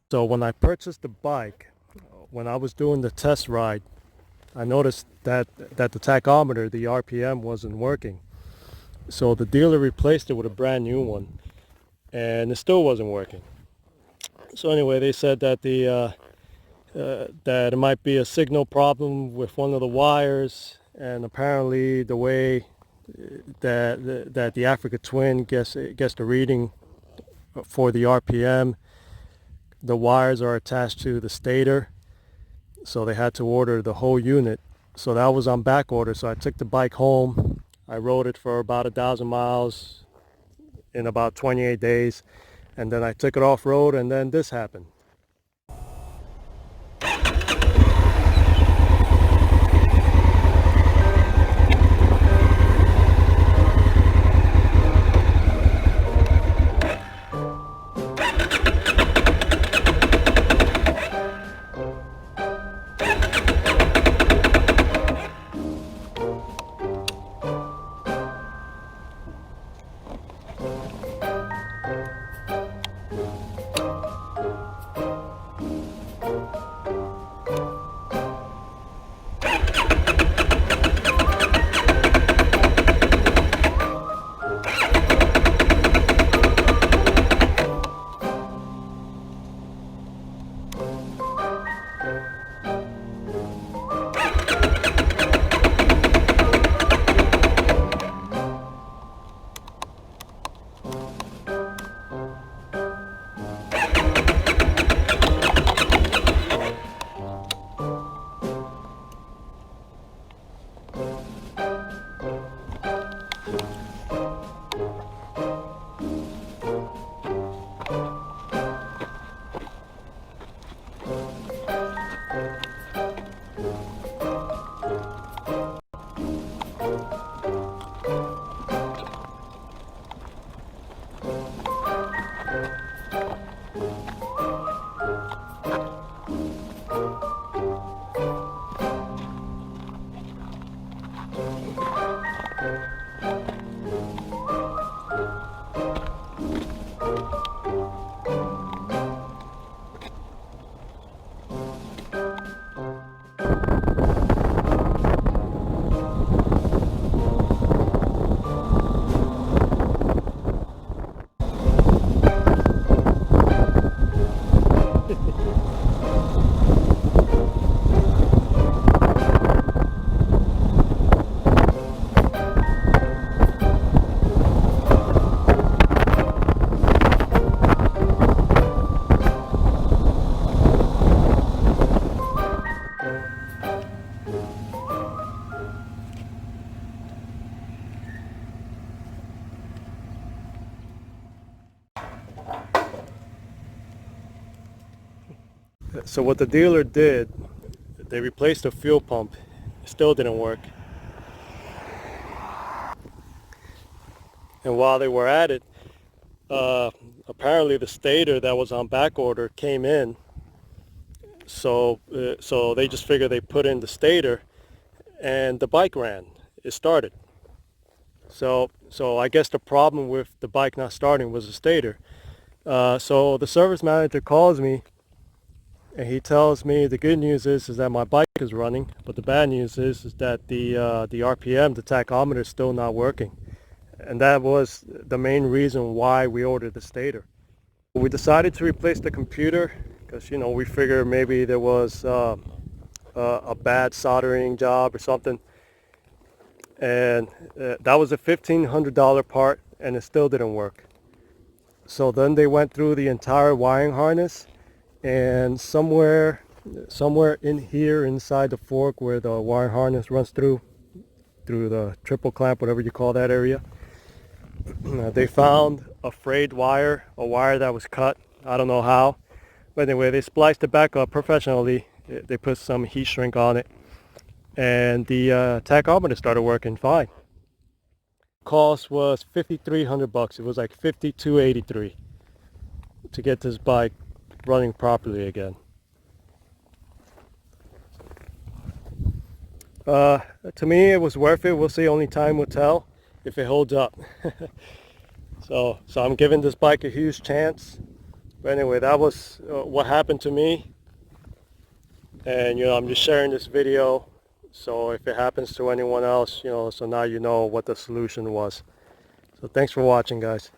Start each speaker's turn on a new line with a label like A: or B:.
A: So when I purchased the bike, when I was doing the test ride, I noticed that the tachometer, the RPM, wasn't working. So the dealer replaced it with a brand new one, and it still wasn't working. So anyway, they said that that it might be a signal problem with one of the wires, and apparently the way that the Africa Twin gets the reading for the RPM, the wires are attached to the stator, so they had to order the whole unit. So that was on back order. So I took the bike home. I rode it for about 1,000 miles in about 28 days, and then I took it off road, and then this happened. So what the dealer did, they replaced the fuel pump. It still didn't work. And while they were at it, uh, apparently the stator that was on back order came in. So they just figured they put in the stator, and the bike ran. It started. So I guess the problem with the bike not starting was the stator. So the service manager calls me, and he tells me the good news is that my bike is running, but the bad news is that the RPM, the tachometer, is still not working. And that was the main reason why we ordered the stator. We decided to replace the computer because, we figured maybe there was a bad soldering job or something. And that was a $1,500 part, and it still didn't work. So then they went through the entire wiring harness, and somewhere in here inside the fork where the wiring harness runs through the triple clamp, whatever you call that area, they found a frayed wire, a wire that was cut. I don't know how, but anyway, they spliced it back up professionally. They put some heat shrink on it, and the tachometer started working fine. Cost was $5,300. It was like $5,283 to get this bike running properly again. To me, it was worth it. We'll see. Only time will tell if it holds up. So I'm giving this bike a huge chance. But anyway, that was what happened to me. And I'm just sharing this video, so if it happens to anyone else, so now you know what the solution was. So thanks for watching, guys.